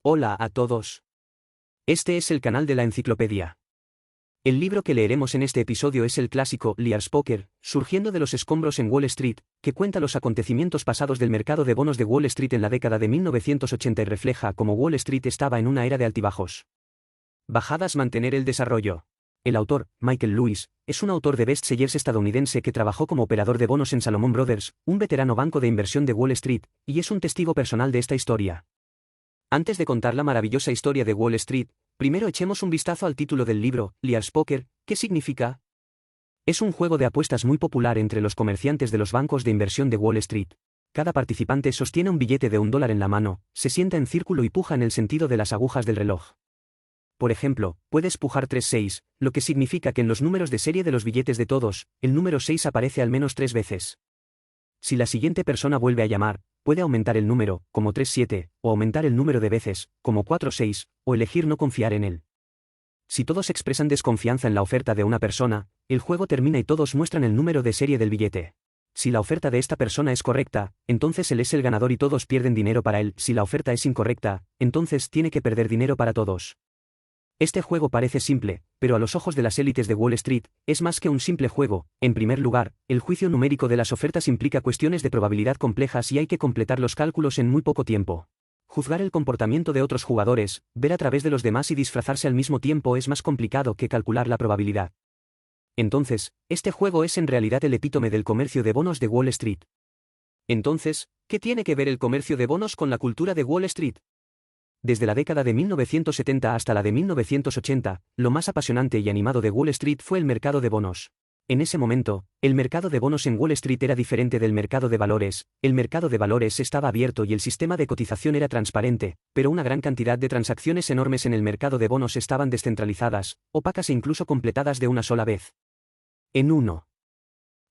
Hola a todos. Este es el canal de la enciclopedia. El libro que leeremos en este episodio es el clásico Liar's Poker, surgiendo de los escombros en Wall Street, que cuenta los acontecimientos pasados del mercado de bonos de Wall Street en la década de 1980 y refleja cómo Wall Street estaba en una era de altibajos. Bajadas. Mantener el desarrollo. El autor, Michael Lewis, es un autor de bestsellers estadounidense que trabajó como operador de bonos en Salomon Brothers, un veterano banco de inversión de Wall Street, y es un testigo personal de esta historia. Antes de contar la maravillosa historia de Wall Street, primero echemos un vistazo al título del libro, Liar's Poker. ¿Qué significa? Es un juego de apuestas muy popular entre los comerciantes de los bancos de inversión de Wall Street. Cada participante sostiene un billete de $1 en la mano, se sienta en círculo y puja en el sentido de las agujas del reloj. Por ejemplo, puedes pujar 3-6, lo que significa que en los números de serie de los billetes de todos, el número 6 aparece al menos 3 veces. Si la siguiente persona vuelve a llamar, puede aumentar el número, como 3-7, o aumentar el número de veces, como 4-6, o elegir no confiar en él. Si todos expresan desconfianza en la oferta de una persona, el juego termina y todos muestran el número de serie del billete. Si la oferta de esta persona es correcta, entonces él es el ganador y todos pierden dinero para él. Si la oferta es incorrecta, entonces tiene que perder dinero para todos. Este juego parece simple, pero a los ojos de las élites de Wall Street, es más que un simple juego. En primer lugar, el juicio numérico de las ofertas implica cuestiones de probabilidad complejas y hay que completar los cálculos en muy poco tiempo. Juzgar el comportamiento de otros jugadores, ver a través de los demás y disfrazarse al mismo tiempo es más complicado que calcular la probabilidad. Entonces, este juego es en realidad el epítome del comercio de bonos de Wall Street. Entonces, ¿qué tiene que ver el comercio de bonos con la cultura de Wall Street? Desde la década de 1970 hasta la de 1980, lo más apasionante y animado de Wall Street fue el mercado de bonos. En ese momento, el mercado de bonos en Wall Street era diferente del mercado de valores. El mercado de valores estaba abierto y el sistema de cotización era transparente, pero una gran cantidad de transacciones enormes en el mercado de bonos estaban descentralizadas, opacas e incluso completadas de una sola vez. En 1.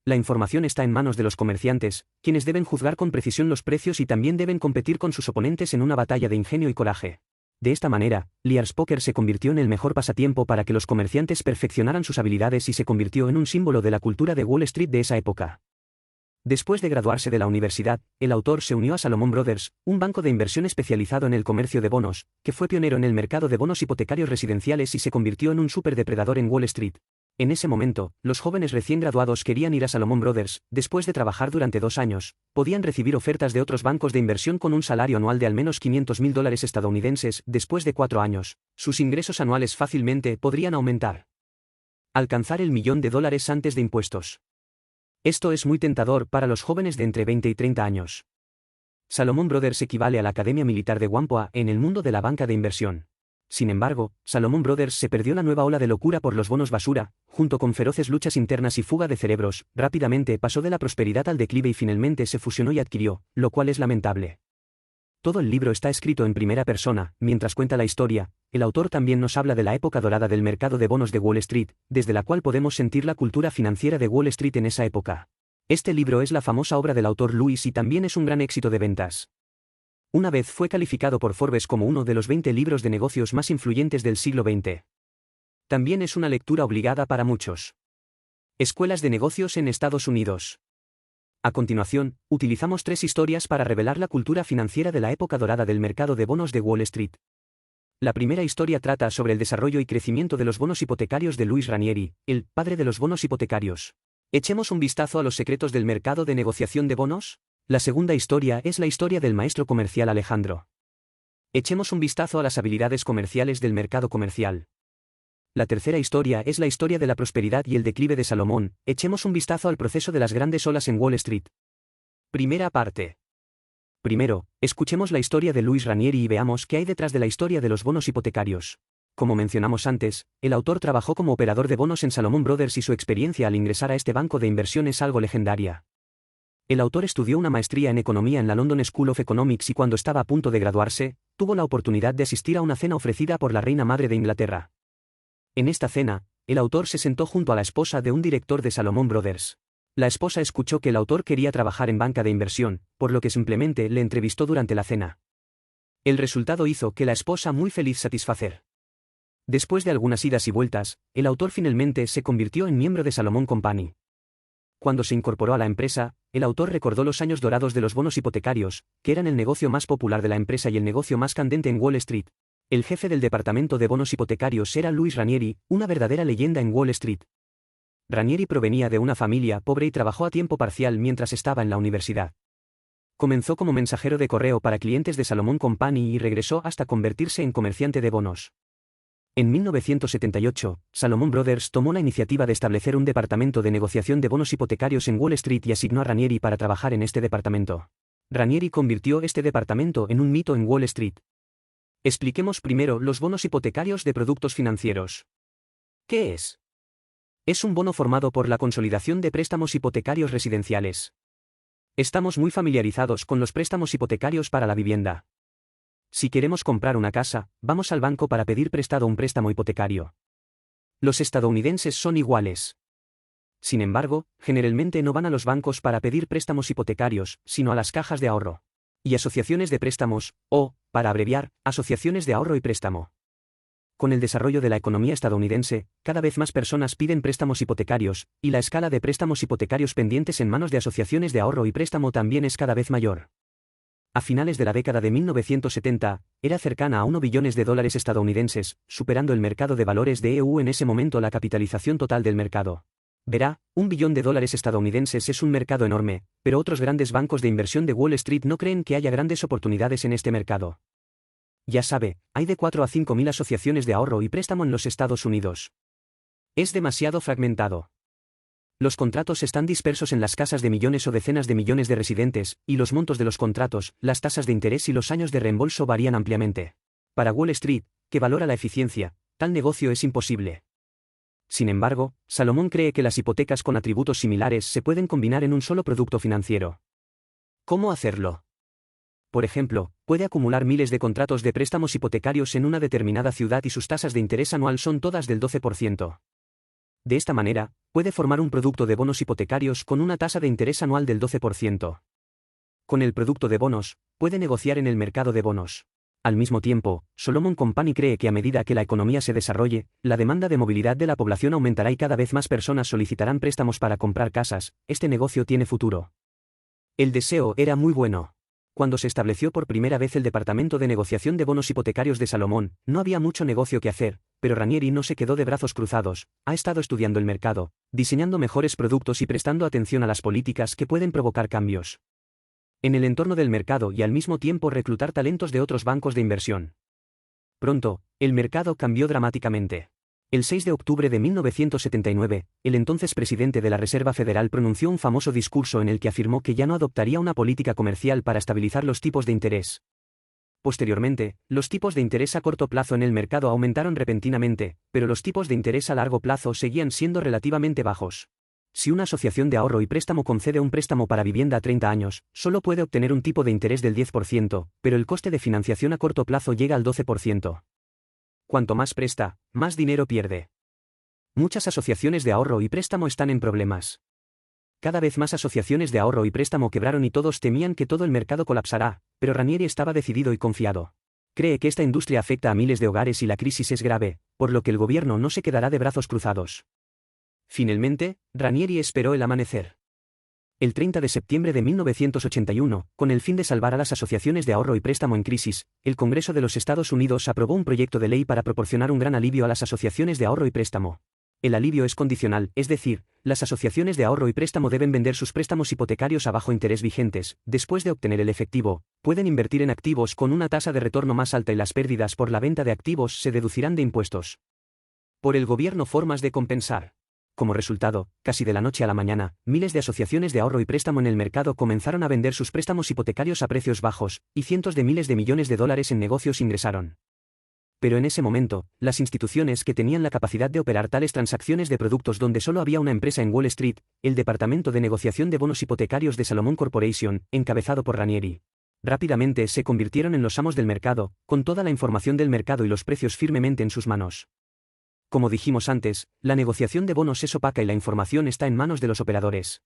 La información está en manos de los comerciantes, quienes deben juzgar con precisión los precios y también deben competir con sus oponentes en una batalla de ingenio y coraje. De esta manera, Liar's Poker se convirtió en el mejor pasatiempo para que los comerciantes perfeccionaran sus habilidades y se convirtió en un símbolo de la cultura de Wall Street de esa época. Después de graduarse de la universidad, el autor se unió a Salomon Brothers, un banco de inversión especializado en el comercio de bonos, que fue pionero en el mercado de bonos hipotecarios residenciales y se convirtió en un superdepredador en Wall Street. En ese momento, los jóvenes recién graduados querían ir a Salomon Brothers. Después de trabajar durante 2 años, podían recibir ofertas de otros bancos de inversión con un salario anual de al menos $500,000 estadounidenses. Después de 4 años, sus ingresos anuales fácilmente podrían aumentar. Alcanzar el $1.000.000 antes de impuestos. Esto es muy tentador para los jóvenes de entre 20 y 30 años. Salomon Brothers equivale a la Academia Militar de Whampoa en el mundo de la banca de inversión. Sin embargo, Salomon Brothers se perdió la nueva ola de locura por los bonos basura, junto con feroces luchas internas y fuga de cerebros. Rápidamente pasó de la prosperidad al declive y finalmente se fusionó y adquirió, lo cual es lamentable. Todo el libro está escrito en primera persona. Mientras cuenta la historia, el autor también nos habla de la época dorada del mercado de bonos de Wall Street, desde la cual podemos sentir la cultura financiera de Wall Street en esa época. Este libro es la famosa obra del autor Lewis y también es un gran éxito de ventas. Una vez fue calificado por Forbes como uno de los 20 libros de negocios más influyentes del siglo XX. También es una lectura obligada para muchos. Escuelas de negocios en Estados Unidos. A continuación, utilizamos 3 historias para revelar la cultura financiera de la época dorada del mercado de bonos de Wall Street. La primera historia trata sobre el desarrollo y crecimiento de los bonos hipotecarios de Louis Ranieri, el padre de los bonos hipotecarios. ¿Echemos un vistazo a los secretos del mercado de negociación de bonos? La segunda historia es la historia del maestro comercial Alejandro. Echemos un vistazo a las habilidades comerciales del mercado comercial. La tercera historia es la historia de la prosperidad y el declive de Salomón. Echemos un vistazo al proceso de las grandes olas en Wall Street. Primera parte. Primero, escuchemos la historia de Louis Ranieri y veamos qué hay detrás de la historia de los bonos hipotecarios. Como mencionamos antes, el autor trabajó como operador de bonos en Salomon Brothers y su experiencia al ingresar a este banco de inversión es algo legendaria. El autor estudió una maestría en economía en la London School of Economics y cuando estaba a punto de graduarse, tuvo la oportunidad de asistir a una cena ofrecida por la reina madre de Inglaterra. En esta cena, el autor se sentó junto a la esposa de un director de Salomon Brothers. La esposa escuchó que el autor quería trabajar en banca de inversión, por lo que simplemente le entrevistó durante la cena. El resultado hizo que la esposa muy feliz satisfacer. Después de algunas idas y vueltas, el autor finalmente se convirtió en miembro de Salomon Company. Cuando se incorporó a la empresa, el autor recordó los años dorados de los bonos hipotecarios, que eran el negocio más popular de la empresa y el negocio más candente en Wall Street. El jefe del departamento de bonos hipotecarios era Louis Ranieri, una verdadera leyenda en Wall Street. Ranieri provenía de una familia pobre y trabajó a tiempo parcial mientras estaba en la universidad. Comenzó como mensajero de correo para clientes de Salomon Company y regresó hasta convertirse en comerciante de bonos. En 1978, Salomon Brothers tomó la iniciativa de establecer un departamento de negociación de bonos hipotecarios en Wall Street y asignó a Ranieri para trabajar en este departamento. Ranieri convirtió este departamento en un mito en Wall Street. Expliquemos primero los bonos hipotecarios de productos financieros. ¿Qué es? Es un bono formado por la consolidación de préstamos hipotecarios residenciales. Estamos muy familiarizados con los préstamos hipotecarios para la vivienda. Si queremos comprar una casa, vamos al banco para pedir prestado un préstamo hipotecario. Los estadounidenses son iguales. Sin embargo, generalmente no van a los bancos para pedir préstamos hipotecarios, sino a las cajas de ahorro y asociaciones de préstamos, o, para abreviar, asociaciones de ahorro y préstamo. Con el desarrollo de la economía estadounidense, cada vez más personas piden préstamos hipotecarios, y la escala de préstamos hipotecarios pendientes en manos de asociaciones de ahorro y préstamo también es cada vez mayor. A finales de la década de 1970, era cercana a $1 billón estadounidenses, superando el mercado de valores de EU en ese momento la capitalización total del mercado. Verá, $1 billón estadounidenses es un mercado enorme, pero otros grandes bancos de inversión de Wall Street no creen que haya grandes oportunidades en este mercado. Ya sabe, hay de 4 a 5 mil asociaciones de ahorro y préstamo en los Estados Unidos. Es demasiado fragmentado. Los contratos están dispersos en las casas de millones o decenas de millones de residentes, y los montos de los contratos, las tasas de interés y los años de reembolso varían ampliamente. Para Wall Street, que valora la eficiencia, tal negocio es imposible. Sin embargo, Salomon cree que las hipotecas con atributos similares se pueden combinar en un solo producto financiero. ¿Cómo hacerlo? Por ejemplo, puede acumular miles de contratos de préstamos hipotecarios en una determinada ciudad y sus tasas de interés anual son todas del 12%. De esta manera, puede formar un producto de bonos hipotecarios con una tasa de interés anual del 12%. Con el producto de bonos, puede negociar en el mercado de bonos. Al mismo tiempo, Salomon Company cree que a medida que la economía se desarrolle, la demanda de movilidad de la población aumentará y cada vez más personas solicitarán préstamos para comprar casas. Este negocio tiene futuro. El deseo era muy bueno. Cuando se estableció por primera vez el departamento de negociación de bonos hipotecarios de Salomon, no había mucho negocio que hacer, pero Ranieri no se quedó de brazos cruzados, ha estado estudiando el mercado, diseñando mejores productos y prestando atención a las políticas que pueden provocar cambios en el entorno del mercado y al mismo tiempo reclutar talentos de otros bancos de inversión. Pronto, el mercado cambió dramáticamente. El 6 de octubre de 1979, el entonces presidente de la Reserva Federal pronunció un famoso discurso en el que afirmó que ya no adoptaría una política comercial para estabilizar los tipos de interés. Posteriormente, los tipos de interés a corto plazo en el mercado aumentaron repentinamente, pero los tipos de interés a largo plazo seguían siendo relativamente bajos. Si una asociación de ahorro y préstamo concede un préstamo para vivienda a 30 años, solo puede obtener un tipo de interés del 10%, pero el coste de financiación a corto plazo llega al 12%. Cuanto más presta, más dinero pierde. Muchas asociaciones de ahorro y préstamo están en problemas. Cada vez más asociaciones de ahorro y préstamo quebraron y todos temían que todo el mercado colapsará, pero Ranieri estaba decidido y confiado. Cree que esta industria afecta a miles de hogares y la crisis es grave, por lo que el gobierno no se quedará de brazos cruzados. Finalmente, Ranieri esperó el amanecer. El 30 de septiembre de 1981, con el fin de salvar a las asociaciones de ahorro y préstamo en crisis, el Congreso de los Estados Unidos aprobó un proyecto de ley para proporcionar un gran alivio a las asociaciones de ahorro y préstamo. El alivio es condicional, es decir, las asociaciones de ahorro y préstamo deben vender sus préstamos hipotecarios a bajo interés vigentes, después de obtener el efectivo, pueden invertir en activos con una tasa de retorno más alta y las pérdidas por la venta de activos se deducirán de impuestos. Por el gobierno formas de compensar. Como resultado, casi de la noche a la mañana, miles de asociaciones de ahorro y préstamo en el mercado comenzaron a vender sus préstamos hipotecarios a precios bajos, y cientos de miles de millones de dólares en negocios ingresaron. Pero en ese momento, las instituciones que tenían la capacidad de operar tales transacciones de productos donde solo había una empresa en Wall Street, el Departamento de Negociación de Bonos Hipotecarios de Salomon Corporation, encabezado por Ranieri, rápidamente se convirtieron en los amos del mercado, con toda la información del mercado y los precios firmemente en sus manos. Como dijimos antes, la negociación de bonos es opaca y la información está en manos de los operadores.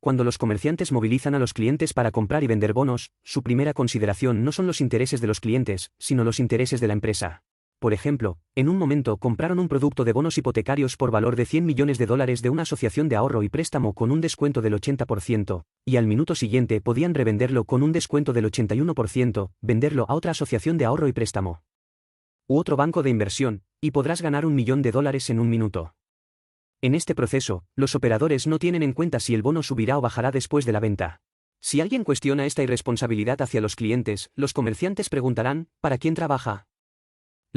Cuando los comerciantes movilizan a los clientes para comprar y vender bonos, su primera consideración no son los intereses de los clientes, sino los intereses de la empresa. Por ejemplo, en un momento compraron un producto de bonos hipotecarios por valor de $100 millones de una asociación de ahorro y préstamo con un descuento del 80%, y al minuto siguiente podían revenderlo con un descuento del 81%, venderlo a otra asociación de ahorro y préstamo u otro banco de inversión, y podrás ganar $1 millón en un minuto. En este proceso, los operadores no tienen en cuenta si el bono subirá o bajará después de la venta. Si alguien cuestiona esta irresponsabilidad hacia los clientes, los comerciantes preguntarán, ¿para quién trabaja?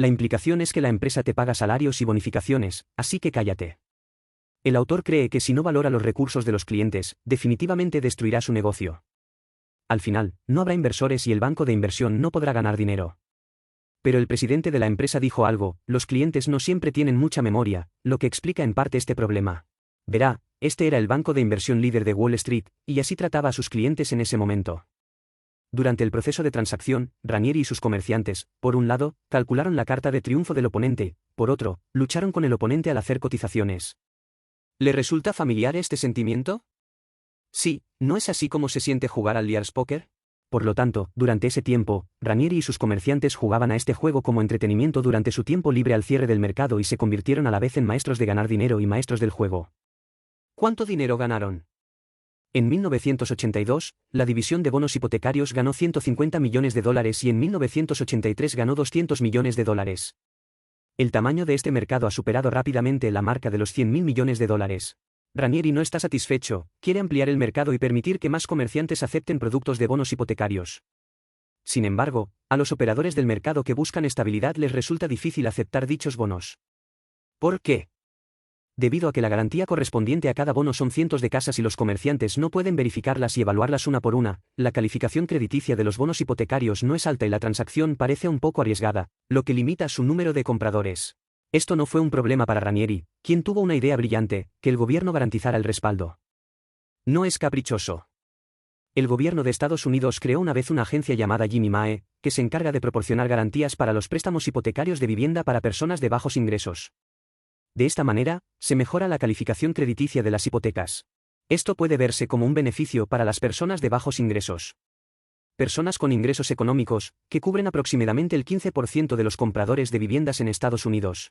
La implicación es que la empresa te paga salarios y bonificaciones, así que cállate. El autor cree que si no valora los recursos de los clientes, definitivamente destruirá su negocio. Al final, no habrá inversores y el banco de inversión no podrá ganar dinero. Pero el presidente de la empresa dijo algo: los clientes no siempre tienen mucha memoria, lo que explica en parte este problema. Verá, este era el banco de inversión líder de Wall Street, y así trataba a sus clientes en ese momento. Durante el proceso de transacción, Ranieri y sus comerciantes, por un lado, calcularon la carta de triunfo del oponente, por otro, lucharon con el oponente al hacer cotizaciones. ¿Le resulta familiar este sentimiento? Sí, ¿no es así como se siente jugar al Liar's Poker? Por lo tanto, durante ese tiempo, Ranieri y sus comerciantes jugaban a este juego como entretenimiento durante su tiempo libre al cierre del mercado y se convirtieron a la vez en maestros de ganar dinero y maestros del juego. ¿Cuánto dinero ganaron? En 1982, la división de bonos hipotecarios ganó $150 millones y en 1983 ganó $200 millones. El tamaño de este mercado ha superado rápidamente la marca de los $100.000 millones. Ranieri no está satisfecho, quiere ampliar el mercado y permitir que más comerciantes acepten productos de bonos hipotecarios. Sin embargo, a los operadores del mercado que buscan estabilidad les resulta difícil aceptar dichos bonos. ¿Por qué? Debido a que la garantía correspondiente a cada bono son cientos de casas y los comerciantes no pueden verificarlas y evaluarlas una por una, la calificación crediticia de los bonos hipotecarios no es alta y la transacción parece un poco arriesgada, lo que limita su número de compradores. Esto no fue un problema para Ranieri, quien tuvo una idea brillante: que el gobierno garantizara el respaldo. No es caprichoso. El gobierno de Estados Unidos creó una vez una agencia llamada Ginnie Mae, que se encarga de proporcionar garantías para los préstamos hipotecarios de vivienda para personas de bajos ingresos. De esta manera, se mejora la calificación crediticia de las hipotecas. Esto puede verse como un beneficio para las personas de bajos ingresos. Personas con ingresos económicos, que cubren aproximadamente el 15% de los compradores de viviendas en Estados Unidos.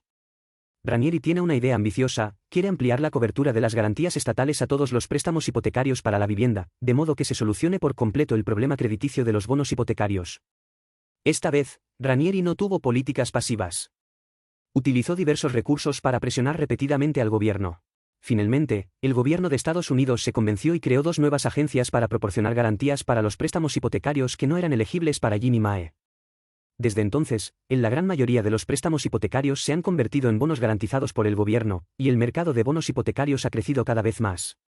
Ranieri tiene una idea ambiciosa: quiere ampliar la cobertura de las garantías estatales a todos los préstamos hipotecarios para la vivienda, de modo que se solucione por completo el problema crediticio de los bonos hipotecarios. Esta vez, Ranieri no tuvo políticas pasivas. Utilizó diversos recursos para presionar repetidamente al gobierno. Finalmente, el gobierno de Estados Unidos se convenció y creó dos nuevas agencias para proporcionar garantías para los préstamos hipotecarios que no eran elegibles para Ginnie Mae. Desde entonces, en la gran mayoría de los préstamos hipotecarios se han convertido en bonos garantizados por el gobierno, y el mercado de bonos hipotecarios ha crecido cada vez más.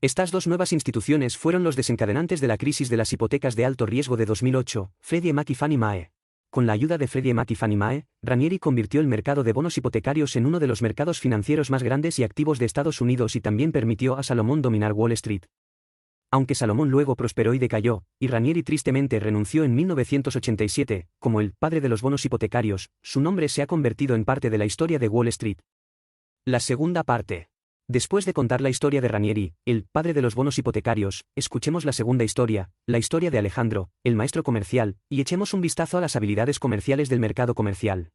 Estas dos nuevas instituciones fueron los desencadenantes de la crisis de las hipotecas de alto riesgo de 2008, Freddie Mac y Fannie Mae. Con la ayuda de Freddie Mac y Fannie Mae, Ranieri convirtió el mercado de bonos hipotecarios en uno de los mercados financieros más grandes y activos de Estados Unidos y también permitió a Salomón dominar Wall Street. Aunque Salomón luego prosperó y decayó, y Ranieri tristemente renunció en 1987, como el padre de los bonos hipotecarios, su nombre se ha convertido en parte de la historia de Wall Street. La segunda parte. Después de contar la historia de Ranieri, el padre de los bonos hipotecarios, escuchemos la segunda historia, la historia de Alejandro, el maestro comercial, y echemos un vistazo a las habilidades comerciales del mercado comercial.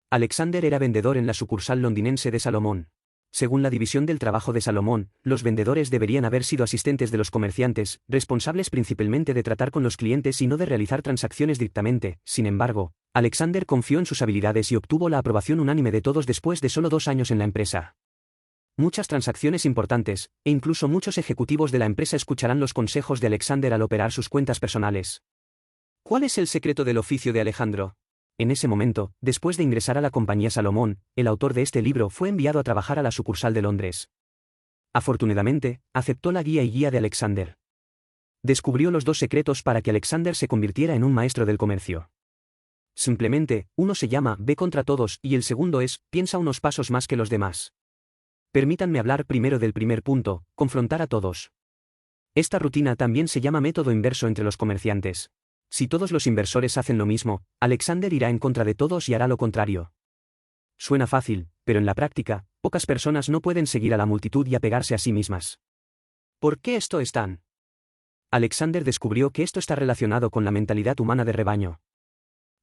Alexander era vendedor en la sucursal londinense de Salomón. Según la división del trabajo de Salomón, los vendedores deberían haber sido asistentes de los comerciantes, responsables principalmente de tratar con los clientes y no de realizar transacciones directamente. Sin embargo, Alexander confió en sus habilidades y obtuvo la aprobación unánime de todos después de solo 2 años en la empresa. Muchas transacciones importantes, e incluso muchos ejecutivos de la empresa escucharán los consejos de Alexander al operar sus cuentas personales. ¿Cuál es el secreto del oficio de Alejandro? En ese momento, después de ingresar a la compañía Salomón, el autor de este libro fue enviado a trabajar a la sucursal de Londres. Afortunadamente, aceptó la guía de Alexander. Descubrió los 2 secretos para que Alexander se convirtiera en un maestro del comercio. Simplemente, uno se llama ve contra todos y el segundo es piensa unos pasos más que los demás. Permítanme hablar primero del primer punto, confrontar a todos. Esta rutina también se llama método inverso entre los comerciantes. Si todos los inversores hacen lo mismo, Alexander irá en contra de todos y hará lo contrario. Suena fácil, pero en la práctica, pocas personas no pueden seguir a la multitud y apegarse a sí mismas. ¿Por qué esto es tan? Alexander descubrió que esto está relacionado con la mentalidad humana de rebaño.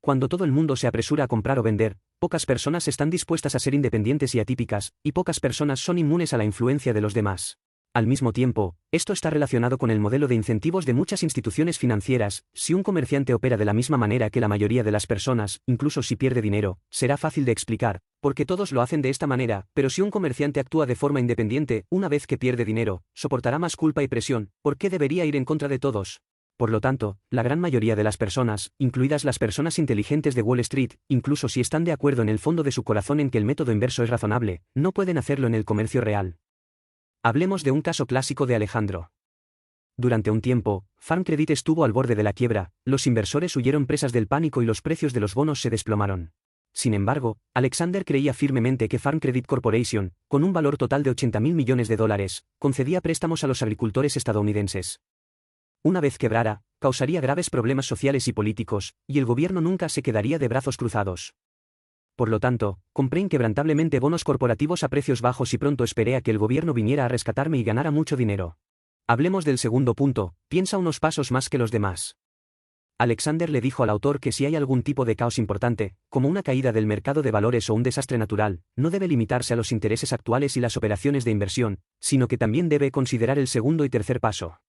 Cuando todo el mundo se apresura a comprar o vender, pocas personas están dispuestas a ser independientes y atípicas, y pocas personas son inmunes a la influencia de los demás. Al mismo tiempo, esto está relacionado con el modelo de incentivos de muchas instituciones financieras. Si un comerciante opera de la misma manera que la mayoría de las personas, incluso si pierde dinero, será fácil de explicar, porque todos lo hacen de esta manera, pero si un comerciante actúa de forma independiente, una vez que pierde dinero, soportará más culpa y presión. ¿Por qué debería ir en contra de todos? Por lo tanto, la gran mayoría de las personas, incluidas las personas inteligentes de Wall Street, incluso si están de acuerdo en el fondo de su corazón en que el método inverso es razonable, no pueden hacerlo en el comercio real. Hablemos de un caso clásico de Alejandro. Durante un tiempo, Farm Credit estuvo al borde de la quiebra, los inversores huyeron presas del pánico y los precios de los bonos se desplomaron. Sin embargo, Alexander creía firmemente que Farm Credit Corporation, con un valor total de $80.000 millones, concedía préstamos a los agricultores estadounidenses. Una vez quebrara, causaría graves problemas sociales y políticos, y el gobierno nunca se quedaría de brazos cruzados. Por lo tanto, compré inquebrantablemente bonos corporativos a precios bajos y pronto esperé a que el gobierno viniera a rescatarme y ganara mucho dinero. Hablemos del segundo punto, piensa unos pasos más que los demás. Alexander le dijo al autor que si hay algún tipo de caos importante, como una caída del mercado de valores o un desastre natural, no debe limitarse a los intereses actuales y las operaciones de inversión, sino que también debe considerar el segundo y tercer paso.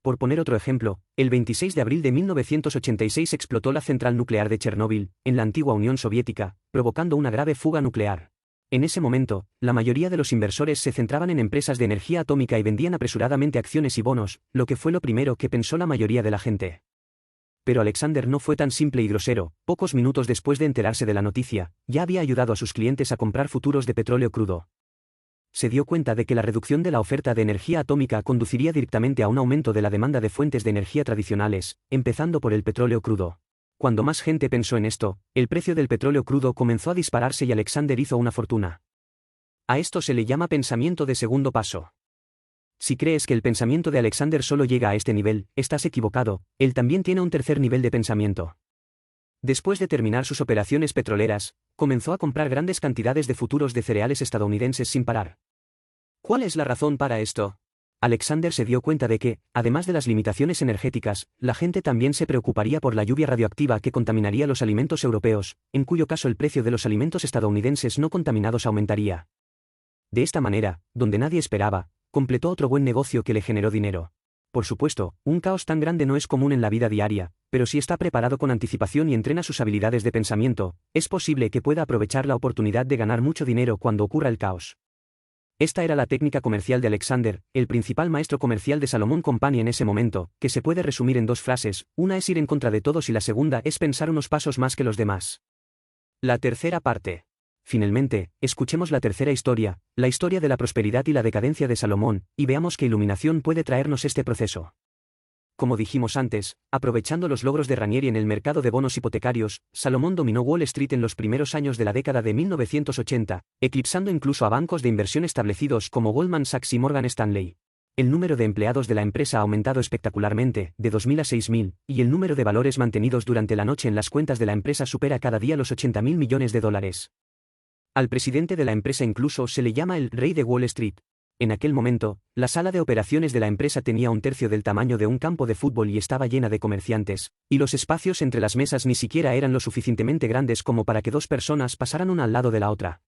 Por poner otro ejemplo, el 26 de abril de 1986 explotó la central nuclear de Chernóbil, en la antigua Unión Soviética, provocando una grave fuga nuclear. En ese momento, la mayoría de los inversores se centraban en empresas de energía atómica y vendían apresuradamente acciones y bonos, lo que fue lo primero que pensó la mayoría de la gente. Pero Alexander no fue tan simple y grosero. Pocos minutos después de enterarse de la noticia, ya había ayudado a sus clientes a comprar futuros de petróleo crudo. Se dio cuenta de que la reducción de la oferta de energía atómica conduciría directamente a un aumento de la demanda de fuentes de energía tradicionales, empezando por el petróleo crudo. Cuando más gente pensó en esto, el precio del petróleo crudo comenzó a dispararse y Alexander hizo una fortuna. A esto se le llama pensamiento de segundo paso. Si crees que el pensamiento de Alexander solo llega a este nivel, estás equivocado, él también tiene un tercer nivel de pensamiento. Después de terminar sus operaciones petroleras, comenzó a comprar grandes cantidades de futuros de cereales estadounidenses sin parar. ¿Cuál es la razón para esto? Alexander se dio cuenta de que, además de las limitaciones energéticas, la gente también se preocuparía por la lluvia radioactiva que contaminaría los alimentos europeos, en cuyo caso el precio de los alimentos estadounidenses no contaminados aumentaría. De esta manera, donde nadie esperaba, completó otro buen negocio que le generó dinero. Por supuesto, un caos tan grande no es común en la vida diaria, pero si está preparado con anticipación y entrena sus habilidades de pensamiento, es posible que pueda aprovechar la oportunidad de ganar mucho dinero cuando ocurra el caos. Esta era la técnica comercial de Alexander, el principal maestro comercial de Salomon Company en ese momento, que se puede resumir en dos frases: una es ir en contra de todos y la segunda es pensar unos pasos más que los demás. La tercera parte. Finalmente, escuchemos la tercera historia, la historia de la prosperidad y la decadencia de Salomón, y veamos qué iluminación puede traernos este proceso. Como dijimos antes, aprovechando los logros de Ranieri en el mercado de bonos hipotecarios, Salomón dominó Wall Street en los primeros años de la década de 1980, eclipsando incluso a bancos de inversión establecidos como Goldman Sachs y Morgan Stanley. El número de empleados de la empresa ha aumentado espectacularmente, de 2.000 a 6.000, y el número de valores mantenidos durante la noche en las cuentas de la empresa supera cada día los $80.000 millones. Al presidente de la empresa incluso se le llama el rey de Wall Street. En aquel momento, la sala de operaciones de la empresa tenía un tercio del tamaño de un campo de fútbol y estaba llena de comerciantes, y los espacios entre las mesas ni siquiera eran lo suficientemente grandes como para que dos personas pasaran una al lado de la otra.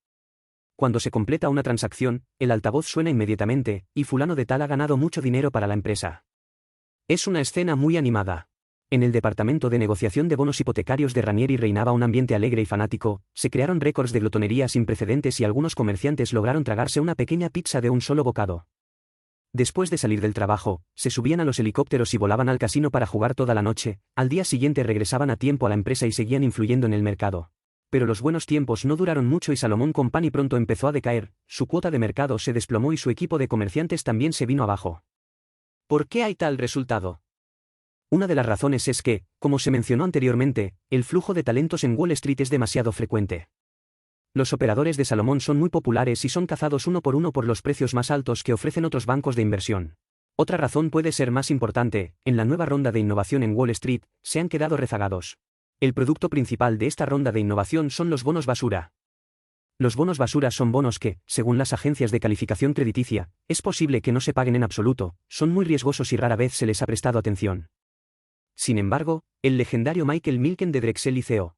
Cuando se completa una transacción, el altavoz suena inmediatamente, y fulano de tal ha ganado mucho dinero para la empresa. Es una escena muy animada. En el departamento de negociación de bonos hipotecarios de Ranieri reinaba un ambiente alegre y fanático, se crearon récords de glotonería sin precedentes y algunos comerciantes lograron tragarse una pequeña pizza de un solo bocado. Después de salir del trabajo, se subían a los helicópteros y volaban al casino para jugar toda la noche. Al día siguiente regresaban a tiempo a la empresa y seguían influyendo en el mercado. Pero los buenos tiempos no duraron mucho y Salomon Company pronto empezó a decaer, su cuota de mercado se desplomó y su equipo de comerciantes también se vino abajo. ¿Por qué hay tal resultado? Una de las razones es que, como se mencionó anteriormente, el flujo de talentos en Wall Street es demasiado frecuente. Los operadores de Salomón son muy populares y son cazados uno por los precios más altos que ofrecen otros bancos de inversión. Otra razón puede ser más importante: en la nueva ronda de innovación en Wall Street, se han quedado rezagados. El producto principal de esta ronda de innovación son los bonos basura. Los bonos basura son bonos que, según las agencias de calificación crediticia, es posible que no se paguen en absoluto, son muy riesgosos y rara vez se les ha prestado atención. Sin embargo, el legendario Michael Milken de Drexel y Co.,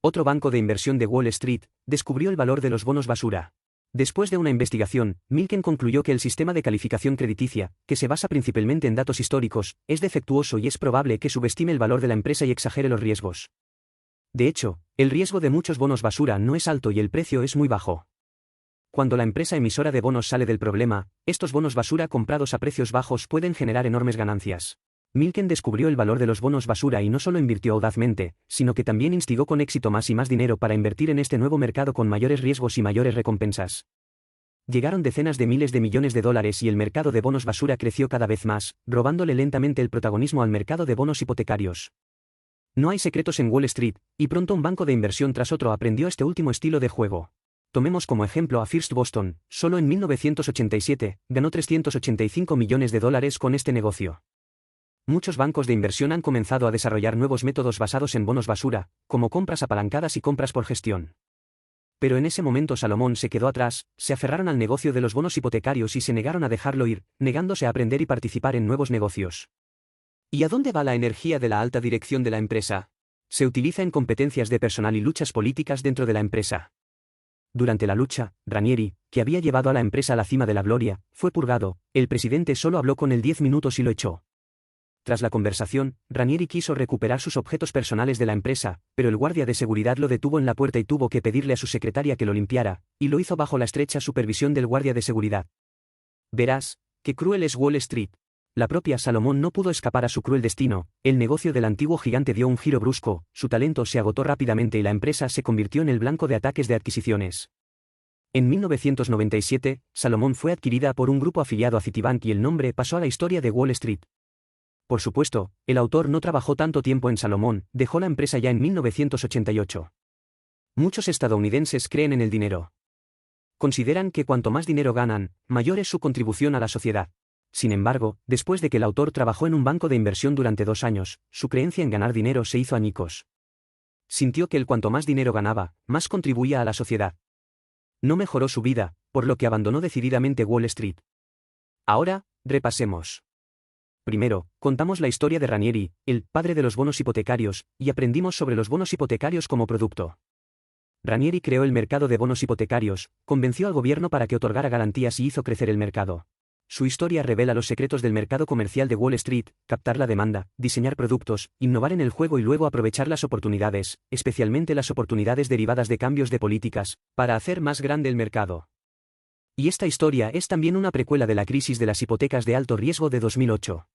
otro banco de inversión de Wall Street, descubrió el valor de los bonos basura. Después de una investigación, Milken concluyó que el sistema de calificación crediticia, que se basa principalmente en datos históricos, es defectuoso y es probable que subestime el valor de la empresa y exagere los riesgos. De hecho, el riesgo de muchos bonos basura no es alto y el precio es muy bajo. Cuando la empresa emisora de bonos sale del problema, estos bonos basura comprados a precios bajos pueden generar enormes ganancias. Milken descubrió el valor de los bonos basura y no solo invirtió audazmente, sino que también instigó con éxito más y más dinero para invertir en este nuevo mercado con mayores riesgos y mayores recompensas. Llegaron decenas de miles de millones de dólares y el mercado de bonos basura creció cada vez más, robándole lentamente el protagonismo al mercado de bonos hipotecarios. No hay secretos en Wall Street, y pronto un banco de inversión tras otro aprendió este último estilo de juego. Tomemos como ejemplo a First Boston, solo en 1987, ganó $385 millones con este negocio. Muchos bancos de inversión han comenzado a desarrollar nuevos métodos basados en bonos basura, como compras apalancadas y compras por gestión. Pero en ese momento Salomón se quedó atrás, se aferraron al negocio de los bonos hipotecarios y se negaron a dejarlo ir, negándose a aprender y participar en nuevos negocios. ¿Y a dónde va la energía de la alta dirección de la empresa? Se utiliza en competencias de personal y luchas políticas dentro de la empresa. Durante la lucha, Ranieri, que había llevado a la empresa a la cima de la gloria, fue purgado. El presidente solo habló con él 10 minutos y lo echó. Tras la conversación, Ranieri quiso recuperar sus objetos personales de la empresa, pero el guardia de seguridad lo detuvo en la puerta y tuvo que pedirle a su secretaria que lo limpiara, y lo hizo bajo la estrecha supervisión del guardia de seguridad. Verás, qué cruel es Wall Street. La propia Salomón no pudo escapar a su cruel destino, el negocio del antiguo gigante dio un giro brusco, su talento se agotó rápidamente y la empresa se convirtió en el blanco de ataques de adquisiciones. En 1997, Salomón fue adquirida por un grupo afiliado a Citibank y el nombre pasó a la historia de Wall Street. Por supuesto, el autor no trabajó tanto tiempo en Salomón, dejó la empresa ya en 1988. Muchos estadounidenses creen en el dinero. Consideran que cuanto más dinero ganan, mayor es su contribución a la sociedad. Sin embargo, después de que el autor trabajó en un banco de inversión durante 2 años, su creencia en ganar dinero se hizo añicos. Sintió que cuanto más dinero ganaba, más contribuía a la sociedad. No mejoró su vida, por lo que abandonó decididamente Wall Street. Ahora, repasemos. Primero, contamos la historia de Ranieri, el padre de los bonos hipotecarios, y aprendimos sobre los bonos hipotecarios como producto. Ranieri creó el mercado de bonos hipotecarios, convenció al gobierno para que otorgara garantías y hizo crecer el mercado. Su historia revela los secretos del mercado comercial de Wall Street: captar la demanda, diseñar productos, innovar en el juego y luego aprovechar las oportunidades, especialmente las oportunidades derivadas de cambios de políticas, para hacer más grande el mercado. Y esta historia es también una precuela de la crisis de las hipotecas de alto riesgo de 2008.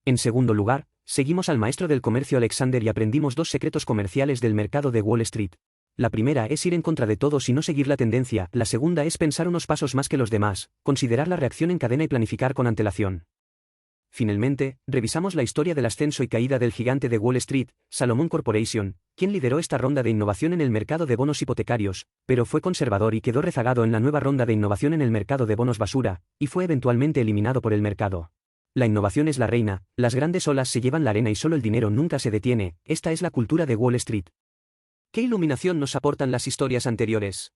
En segundo lugar, seguimos al maestro del comercio Alexander y aprendimos 2 secretos comerciales del mercado de Wall Street. La primera es ir en contra de todos y no seguir la tendencia, la segunda es pensar unos pasos más que los demás, considerar la reacción en cadena y planificar con antelación. Finalmente, revisamos la historia del ascenso y caída del gigante de Wall Street, Salomon Corporation, quien lideró esta ronda de innovación en el mercado de bonos hipotecarios, pero fue conservador y quedó rezagado en la nueva ronda de innovación en el mercado de bonos basura, y fue eventualmente eliminado por el mercado. La innovación es la reina, las grandes olas se llevan la arena y solo el dinero nunca se detiene, esta es la cultura de Wall Street. ¿Qué iluminación nos aportan las historias anteriores?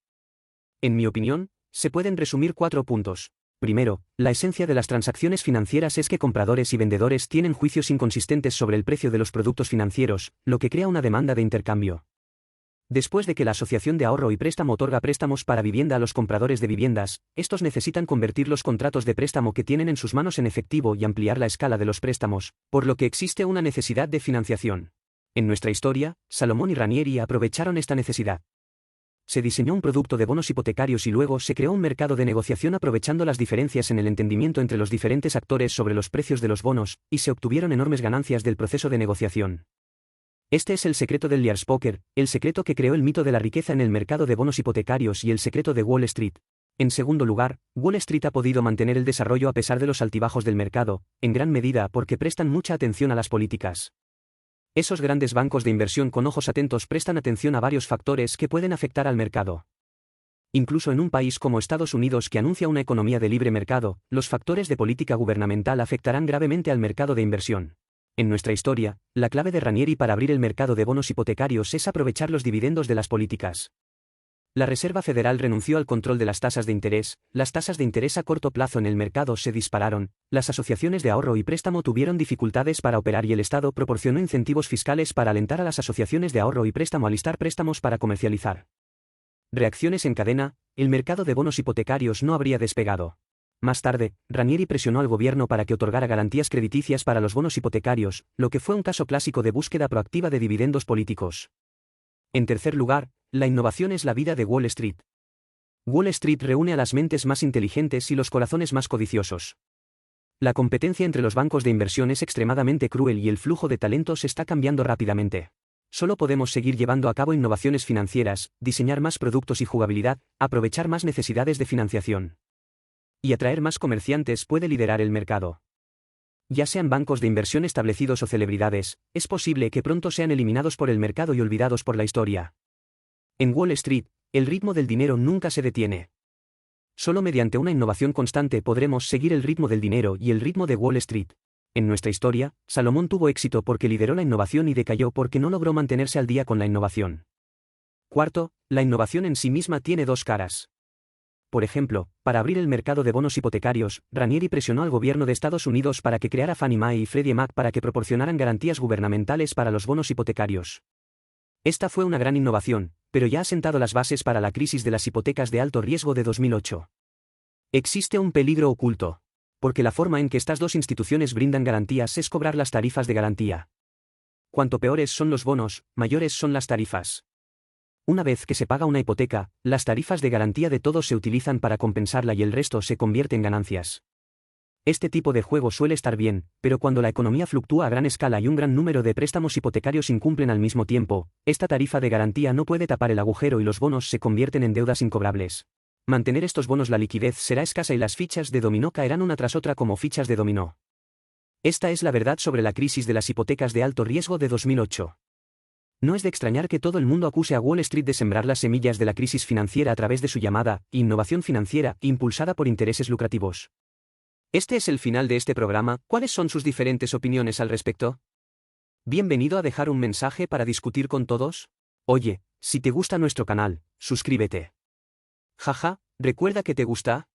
En mi opinión, se pueden resumir 4 puntos. Primero, la esencia de las transacciones financieras es que compradores y vendedores tienen juicios inconsistentes sobre el precio de los productos financieros, lo que crea una demanda de intercambio. Después de que la Asociación de Ahorro y Préstamo otorga préstamos para vivienda a los compradores de viviendas, estos necesitan convertir los contratos de préstamo que tienen en sus manos en efectivo y ampliar la escala de los préstamos, por lo que existe una necesidad de financiación. En nuestra historia, Salomón y Ranieri aprovecharon esta necesidad. Se diseñó un producto de bonos hipotecarios y luego se creó un mercado de negociación aprovechando las diferencias en el entendimiento entre los diferentes actores sobre los precios de los bonos, y se obtuvieron enormes ganancias del proceso de negociación. Este es el secreto del Liar's Poker, el secreto que creó el mito de la riqueza en el mercado de bonos hipotecarios y el secreto de Wall Street. En segundo lugar, Wall Street ha podido mantener el desarrollo a pesar de los altibajos del mercado, en gran medida porque prestan mucha atención a las políticas. Esos grandes bancos de inversión con ojos atentos prestan atención a varios factores que pueden afectar al mercado. Incluso en un país como Estados Unidos que anuncia una economía de libre mercado, los factores de política gubernamental afectarán gravemente al mercado de inversión. En nuestra historia, la clave de Ranieri para abrir el mercado de bonos hipotecarios es aprovechar los dividendos de las políticas. La Reserva Federal renunció al control de las tasas de interés, las tasas de interés a corto plazo en el mercado se dispararon, las asociaciones de ahorro y préstamo tuvieron dificultades para operar y el Estado proporcionó incentivos fiscales para alentar a las asociaciones de ahorro y préstamo a listar préstamos para comercializar. Reacciones en cadena, el mercado de bonos hipotecarios no habría despegado. Más tarde, Ranieri presionó al gobierno para que otorgara garantías crediticias para los bonos hipotecarios, lo que fue un caso clásico de búsqueda proactiva de dividendos políticos. En tercer lugar, la innovación es la vida de Wall Street. Wall Street reúne a las mentes más inteligentes y los corazones más codiciosos. La competencia entre los bancos de inversión es extremadamente cruel y el flujo de talentos está cambiando rápidamente. Solo podemos seguir llevando a cabo innovaciones financieras, diseñar más productos y jugabilidad, aprovechar más necesidades de financiación. Y atraer más comerciantes puede liderar el mercado. Ya sean bancos de inversión establecidos o celebridades, es posible que pronto sean eliminados por el mercado y olvidados por la historia. En Wall Street, el ritmo del dinero nunca se detiene. Solo mediante una innovación constante podremos seguir el ritmo del dinero y el ritmo de Wall Street. En nuestra historia, Salomón tuvo éxito porque lideró la innovación y decayó porque no logró mantenerse al día con la innovación. Cuarto, la innovación en sí misma tiene dos caras. Por ejemplo, para abrir el mercado de bonos hipotecarios, Ranieri presionó al gobierno de Estados Unidos para que creara Fannie Mae y Freddie Mac para que proporcionaran garantías gubernamentales para los bonos hipotecarios. Esta fue una gran innovación, pero ya ha sentado las bases para la crisis de las hipotecas de alto riesgo de 2008. Existe un peligro oculto, porque la forma en que estas dos instituciones brindan garantías es cobrar las tarifas de garantía. Cuanto peores son los bonos, mayores son las tarifas. Una vez que se paga una hipoteca, las tarifas de garantía de todos se utilizan para compensarla y el resto se convierte en ganancias. Este tipo de juego suele estar bien, pero cuando la economía fluctúa a gran escala y un gran número de préstamos hipotecarios incumplen al mismo tiempo, esta tarifa de garantía no puede tapar el agujero y los bonos se convierten en deudas incobrables. Mantener estos bonos la liquidez será escasa y las fichas de dominó caerán una tras otra como fichas de dominó. Esta es la verdad sobre la crisis de las hipotecas de alto riesgo de 2008. No es de extrañar que todo el mundo acuse a Wall Street de sembrar las semillas de la crisis financiera a través de su llamada innovación financiera, impulsada por intereses lucrativos. Este es el final de este programa. ¿Cuáles son sus diferentes opiniones al respecto? Bienvenido a dejar un mensaje para discutir con todos. Oye, si te gusta nuestro canal, suscríbete. Jaja, ¿recuerda que te gusta?